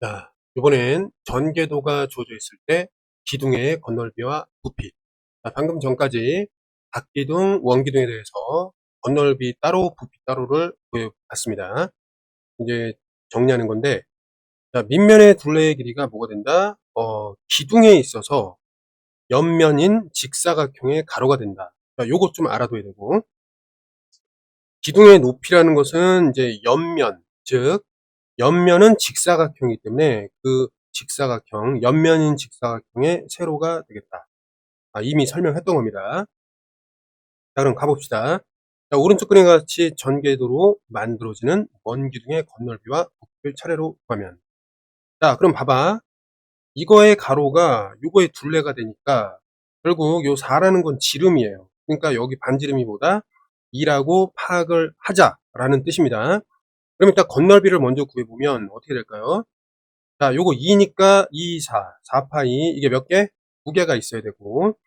자, 이번엔 전개도가 주어져 있을 때 기둥의 건널비와 부피. 자, 방금 전까지 각기둥, 원기둥에 대해서 건널비 따로, 부피 따로를 구해봤습니다. 이제 정리하는 건데, 자, 밑면의 둘레의 길이가 뭐가 된다? 기둥에 있어서 옆면인 직사각형의 가로가 된다. 자, 요것 좀 알아둬야 되고, 기둥의 높이라는 것은 이제 옆면, 즉 옆면은 직사각형이기 때문에 그 직사각형, 옆면인 직사각형의 세로가 되겠다. 이미 설명했던 겁니다. 자, 그럼 가봅시다. 자, 오른쪽 그림과 같이 전개도로 만들어지는 원기둥의 건널비와 부피를 차례로 구하면. 자, 그럼 봐봐. 이거의 가로가 요거의 둘레가 되니까 결국 요 4라는 건 지름이에요. 그러니까 여기 반지름이 뭐다? 2라고 파악을 하자라는 뜻입니다. 그럼 일단 건널비를 먼저 구해보면 어떻게 될까요? 자, 요거 2니까 2, 4 파이 이게 몇 개? 2개가 있어야 되고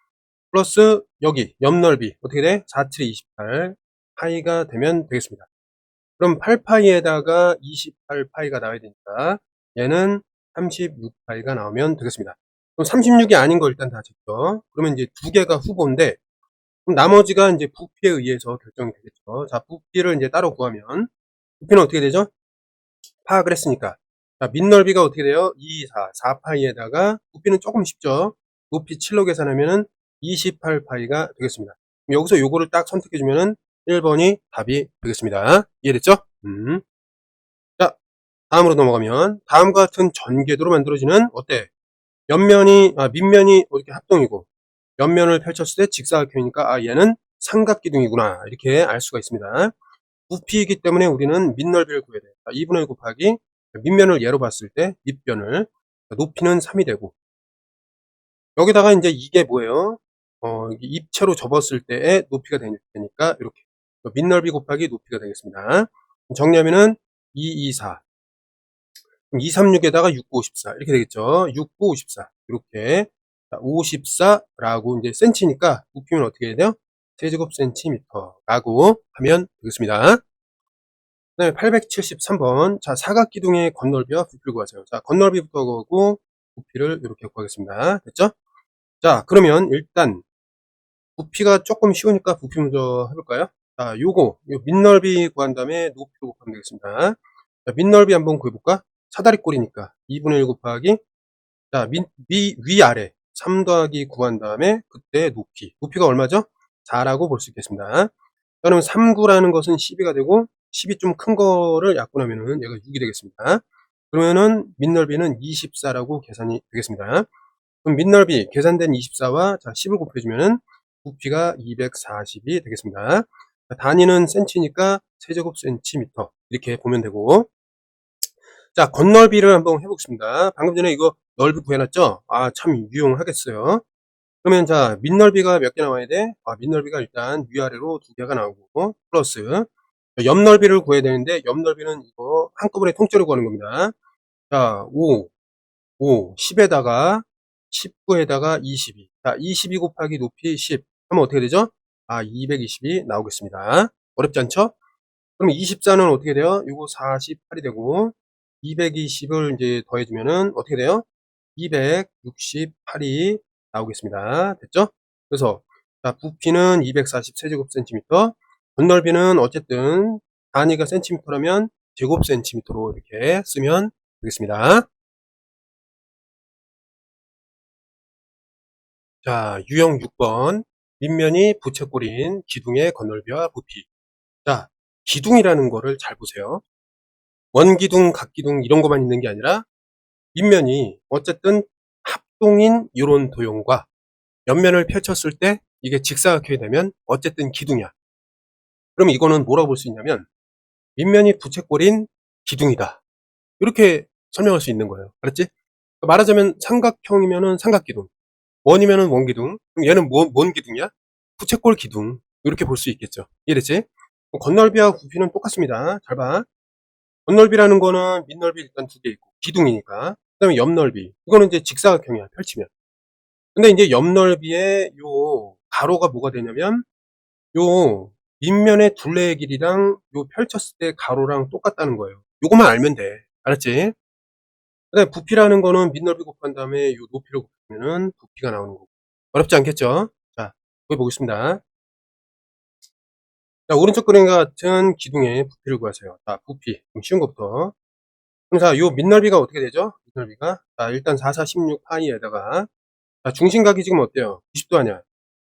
플러스 여기 옆넓이 어떻게 돼? 4, 7, 28 파이가 되면 되겠습니다. 그럼 8파이에다가 28파이가 나와야 되니까 얘는 36파이가 나오면 되겠습니다. 그럼 36이 아닌 거 일단 다 쳤죠. 그러면 이제 2개가 후보인데 그럼 나머지가 이제 부피에 의해서 결정이 되겠죠. 자, 부피를 이제 따로 구하면 부피는 어떻게 되죠? 파악을 했으니까. 자, 밑넓이가 어떻게 돼요? 2, 4, 4파이에다가 부피는 조금 쉽죠. 높이 7로 계산하면은 28파이가 되겠습니다. 그럼 여기서 요거를 딱 선택해주면은 1번이 답이 되겠습니다. 이해됐죠? 자, 다음으로 넘어가면 다음과 같은 전개도로 만들어지는 어때? 밑면이 이렇게 합동이고 옆면을 펼쳤을 때 직사각형이니까 얘는 삼각기둥이구나 이렇게 알 수가 있습니다. 부피이기 때문에 우리는 밑넓이를 구해야 돼요. 2분의 1 곱하기 밑면을 예로 봤을 때 밑변을 높이는 3이 되고 여기다가 이제 이게 뭐예요? 이게 입체로 접었을 때의 높이가 되니까 이렇게 밑넓이 곱하기 높이가 되겠습니다. 정리하면은 2, 2, 4 그럼 2, 3, 6에다가 6, 9, 54 이렇게 되겠죠. 6, 9, 54 이렇게 54라고 이제 센치니까 부피면 어떻게 해야 돼요? 세제곱 센티미터라고 하면 되겠습니다. 네, 873번. 자, 사각기둥의 건널비와 부피를 구하세요. 자, 건널비부터 구하고 부피를 이렇게 구하겠습니다. 됐죠? 자, 그러면 일단 부피가 조금 쉬우니까 부피 먼저 해볼까요? 자, 요 밑넓이 구한 다음에 높이로 곱하면 되겠습니다. 자, 밑넓이 한번 구해볼까? 사다리꼴이니까 2분의 1 곱하기 자, 위아래 3 더하기 9 한 다음에 그때 높이가 얼마죠? 4라고 볼 수 있겠습니다. 그러면 39라는 것은 12가 되고 10이 좀 큰 거를 약분하면은 얘가 6이 되겠습니다. 그러면은 밑넓이는 24라고 계산이 되겠습니다. 그럼 밑넓이 계산된 24와 자 10을 곱해주면은 부피가 240이 되겠습니다. 자, 단위는 센치니까 세제곱 센티미터 이렇게 보면 되고 자 건넓이를 한번 해보겠습니다. 방금 전에 이거 넓이 구해놨죠? 참 유용하겠어요. 그러면 자 밑넓이가 몇 개 나와야 돼? 밑넓이가 일단 위아래로 2개가 나오고 플러스 옆넓이를 구해야 되는데 옆넓이는 이거 한꺼번에 통째로 구하는 겁니다. 자 10에다가 19에다가 22 자 22 곱하기 높이 10 하면 어떻게 되죠? 220이 나오겠습니다. 어렵지 않죠? 그럼 24는 어떻게 돼요? 요거 48이 되고 220을 이제 더해주면은 어떻게 돼요? 268이 나오겠습니다. 됐죠? 그래서 자, 부피는 240 세제곱센티미터, 건널비는 어쨌든 단위가 센티미터라면 제곱센티미터로 이렇게 쓰면 되겠습니다. 자, 유형 6번 밑면이 부채꼴인 기둥의 건널비와 부피. 자, 기둥이라는 거를 잘 보세요. 원기둥, 각기둥 이런 것만 있는 게 아니라 밑면이 어쨌든 합동인 이런 도형과 옆면을 펼쳤을 때 이게 직사각형이 되면 어쨌든 기둥이야. 그럼 이거는 뭐라고 볼 수 있냐면 밑면이 부채꼴인 기둥이다. 이렇게 설명할 수 있는 거예요. 알았지? 말하자면 삼각형이면은 삼각기둥, 원이면은 원기둥. 그럼 얘는 뭔 기둥이야? 부채꼴 기둥. 이렇게 볼 수 있겠죠. 이해됐지? 건널비와 부피는 똑같습니다. 잘 봐. 건널비라는 거는 밑넓이 일단 2개 있고 기둥이니까. 그 다음에 옆넓이. 이거는 이제 직사각형이야. 펼치면. 근데 이제 옆넓이의 요 가로가 뭐가 되냐면 요 밑면의 둘레의 길이랑 요 펼쳤을 때 가로랑 똑같다는 거예요. 요것만 알면 돼. 알았지? 그다음에 부피라는 거는 밑넓이 곱한 다음에 요 높이를 곱하면은 부피가 나오는 거고. 어렵지 않겠죠? 자, 보여 보겠습니다. 자, 오른쪽 그림과 같은 기둥의 부피를 구하세요. 자, 부피. 좀 쉬운 것부터. 그럼 자, 요 밑넓이가 어떻게 되죠? 밑넓이가. 자, 일단 4, 4, 16 파이에다가, 자, 중심각이 지금 어때요? 90도 아니야?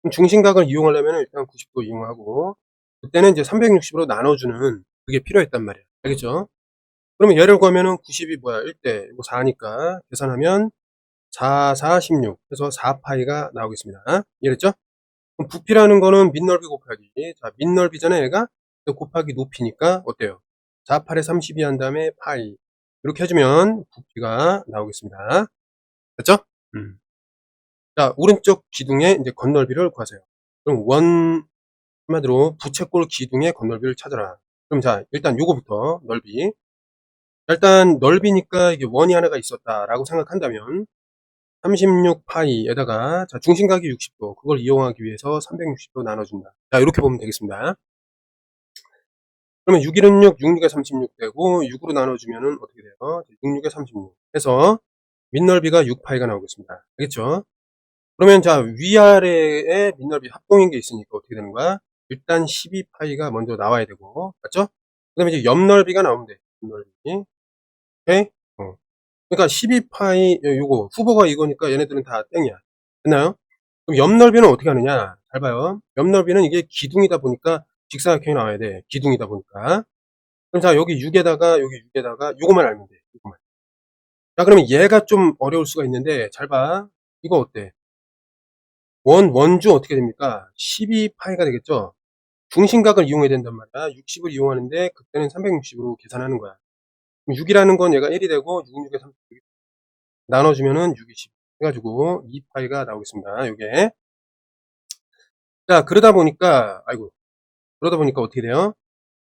그럼 중심각을 이용하려면 일단 90도 이용하고, 그때는 이제 360으로 나눠주는 그게 필요했단 말이야. 알겠죠? 그러면 얘를 구하면은 90이 뭐야? 1대, 뭐 4니까 계산하면 4, 4, 16 해서 4파이가 나오겠습니다. 이해됐죠? 그럼 부피라는 거는 밑넓이 곱하기. 자, 밑넓이잖아요, 얘가. 곱하기 높이니까 어때요? 4, 8에 32 한 다음에 파이. 이렇게 해주면 부피가 나오겠습니다. 됐죠? 자, 오른쪽 기둥의 이제 건널비를 구하세요. 그럼 한마디로 부채꼴 기둥의 건널비를 찾아라. 그럼 자, 일단 요거부터 넓이. 일단 넓이니까 이게 원이 하나가 있었다라고 생각한다면 36파이에다가 자, 중심각이 60도 그걸 이용하기 위해서 360도 나눠준다. 자, 이렇게 보면 되겠습니다. 그러면 6, 1은 6, 6, 6에 36 되고 6으로 나눠주면은 어떻게 돼요? 6, 6에 36 해서 밑넓이가 6파이가 나오겠습니다. 알겠죠? 그러면 자, 위아래에 밑넓이 합동인 게 있으니까 어떻게 되는 거야? 일단 12파이가 먼저 나와야 되고, 맞죠? 그 다음에 이제 옆넓이가 나오면 돼. 옆넓이. 오케이? 그러니까 12파이, 요거, 후보가 이거니까 얘네들은 다 땡이야. 됐나요? 그럼 옆넓이는 어떻게 하느냐? 잘 봐요. 옆넓이는 이게 기둥이다 보니까 직사각형이 나와야 돼. 기둥이다 보니까. 그럼 자, 여기 6에다가, 여기 6에다가 요거만 알면 돼. 요거만. 자, 그러면 얘가 좀 어려울 수가 있는데, 잘 봐. 이거 어때? 원주 어떻게 됩니까? 12파이가 되겠죠? 중심각을 이용해야 된단 말이야. 60을 이용하는데 그때는 360으로 계산하는 거야. 그럼 6이라는 건 얘가 1이 되고 6, 6에 30 나눠주면은 6, 20 해가지고 2파이가 나오겠습니다. 요게. 자, 그러다 보니까 어떻게 돼요?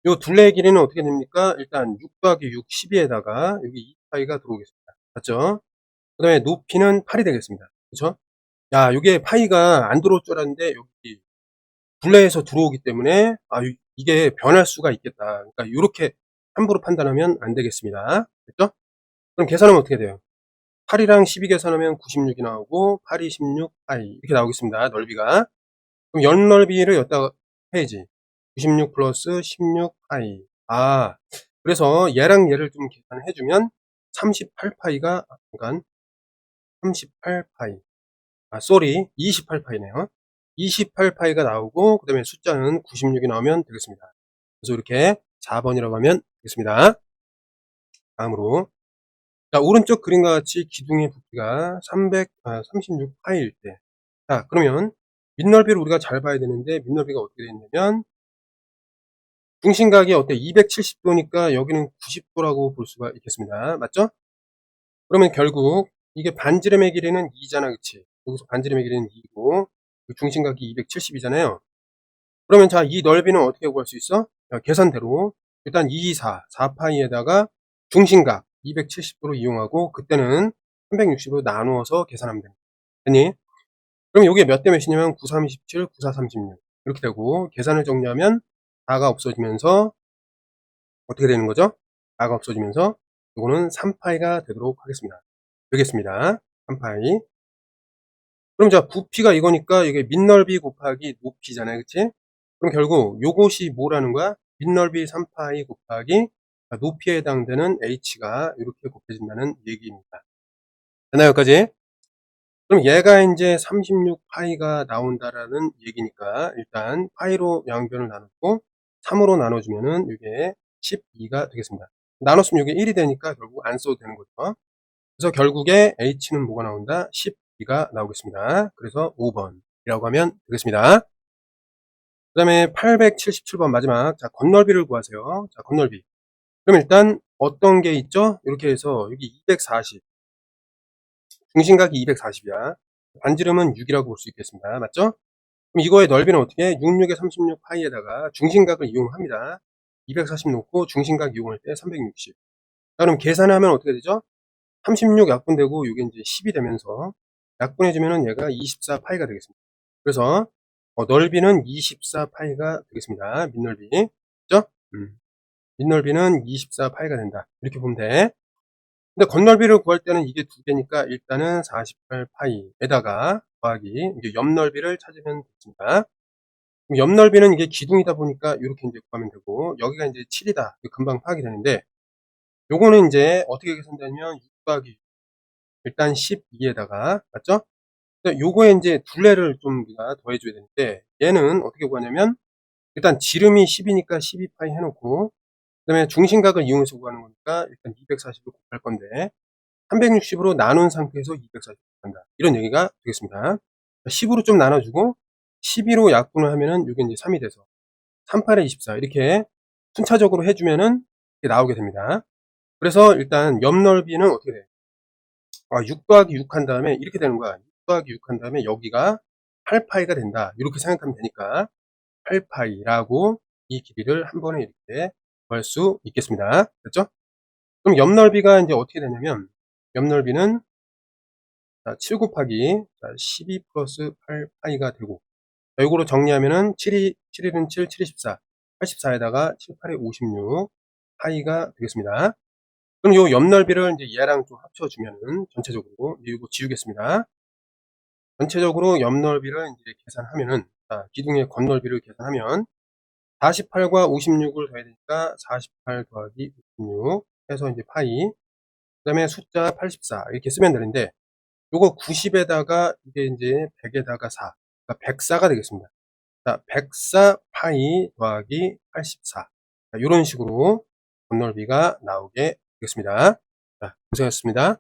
요 둘레의 길이는 어떻게 됩니까? 일단 6 더하기 6, 12에다가 여기 2파이가 들어오겠습니다. 맞죠? 그 다음에 높이는 8이 되겠습니다. 그쵸? 야, 요게 파이가 안 들어올 줄 알았는데 여기 분래해서 들어오기 때문에 이게 변할 수가 있겠다. 그러니까 이렇게 함부로 판단하면 안 되겠습니다. 됐죠? 그럼 계산하면 어떻게 돼요? 8이랑 12 계산하면 96이 나오고 8이 16, 파이 이렇게 나오겠습니다. 넓이가. 그럼 연 넓이를 여기다가 해야지. 96 플러스 16 파이. 그래서 얘랑 얘를 좀 계산해주면 38파이가, 그러니까 38파이. 28파이네요. 28파이가 나오고, 그 다음에 숫자는 96이 나오면 되겠습니다. 그래서 이렇게 4번이라고 하면 되겠습니다. 다음으로. 자, 오른쪽 그림과 같이 기둥의 부피가 36파이일 때. 자, 그러면 밑넓이를 우리가 잘 봐야 되는데, 밑넓이가 어떻게 되냐면, 중심각이 어때? 270도니까 여기는 90도라고 볼 수가 있겠습니다. 맞죠? 그러면 결국, 이게 반지름의 길이는 2잖아, 그치? 여기서 반지름의 길이는 2고, 중심각이 270이잖아요. 그러면 자, 이 넓이는 어떻게 구할 수 있어? 자, 계산대로 일단 2, 4, 4파이에다가 중심각 270도로 이용하고 그때는 360으로 나누어서 계산하면 됩니다. 됐니? 그럼 이게 몇 대 몇이냐면 9, 3, 27, 9, 4, 36 이렇게 되고 계산을 정리하면 4가 없어지면서 어떻게 되는 거죠? 4가 없어지면서 이거는 3파이가 되도록 하겠습니다. 되겠습니다. 3파이. 그럼 자, 부피가 이거니까 이게 밑넓이 곱하기 높이잖아요. 그치? 그럼 결국 요것이 뭐라는 거야? 밑넓이 3파이 곱하기 높이에 해당되는 h가 이렇게 곱해진다는 얘기입니다. 됐나요, 여기까지? 그럼 얘가 이제 36파이가 나온다라는 얘기니까 일단 파이로 양변을 나누고 3으로 나눠주면은 이게 12가 되겠습니다. 나눴으면 이게 1이 되니까 결국 안 써도 되는 거죠. 그래서 결국에 h는 뭐가 나온다? 12가 나오겠습니다. 그래서 5번이라고 하면 되겠습니다. 그 다음에 877번 마지막. 자, 건널비를 구하세요. 자, 건널비. 그럼 일단 어떤 게 있죠? 이렇게 해서 여기 240. 중심각이 240이야. 반지름은 6이라고 볼 수 있겠습니다. 맞죠? 그럼 이거의 넓이는 어떻게 해? 66에 36 파이에다가 중심각을 이용합니다. 240 놓고 중심각 이용할 때 360. 자, 그럼 계산하면 어떻게 되죠? 36 약분되고 이게 이제 10이 되면서 약분해주면은 얘가 24파이가 되겠습니다. 그래서 넓이는 24파이가 되겠습니다. 밑넓이. 그죠? 밑넓이는 24파이가 된다. 이렇게 보면 돼. 근데 건널비를 구할 때는 이게 두 개니까 일단은 48파이에다가 더하기 이제 옆넓이를 찾으면 되겠습니다. 그럼 옆넓이는 이게 기둥이다 보니까 이렇게 이제 구하면 되고, 여기가 이제 7이다. 금방 파악이 되는데, 요거는 이제 어떻게 계산되냐면 6 더하기 일단 12에다가 맞죠? 요거에 이제 둘레를 좀 우리가 더해줘야 되는데, 얘는 어떻게 구하냐면 일단 지름이 10이니까 12파이 해놓고, 그 다음에 중심각을 이용해서 구하는 거니까 일단 240을 곱할 건데 360으로 나눈 상태에서 240을 곱한다. 이런 얘기가 되겠습니다. 10으로 좀 나눠주고 12로 약분을 하면은 이게 이제 3이 돼서 38에 24 이렇게 순차적으로 해주면은 이렇게 나오게 됩니다. 그래서 일단 옆넓이는 어떻게 돼? 6 더하기 6 한 다음에 이렇게 되는 거야. 6 더하기 6 한 다음에 여기가 8파이가 된다. 이렇게 생각하면 되니까 8파이라고 이 길이를 한 번에 이렇게 구할 수 있겠습니다. 됐죠? 그럼 옆넓이가 이제 어떻게 되냐면 옆넓이는 7 곱하기 12 플러스 8파이가 되고, 요거로 정리하면은 7일은 7, 7이 14, 84에다가 7, 8에 56 파이가 되겠습니다. 그럼 요 옆넓이를 이제 얘랑 좀 합쳐주면은 전체적으로 이거 지우겠습니다. 전체적으로 옆넓이를 이제 계산하면은 기둥의 건넓이를 계산하면 48과 56을 더해야 되니까 48 더하기 56 해서 이제 파이, 그 다음에 숫자 84 이렇게 쓰면 되는데, 요거 90에다가 이게 이제 100에다가 4, 그러니까 104가 되겠습니다. 자, 104 파이 더하기 84. 요런 식으로 건널비가 나오게 되겠습니다. 자, 고생하셨습니다.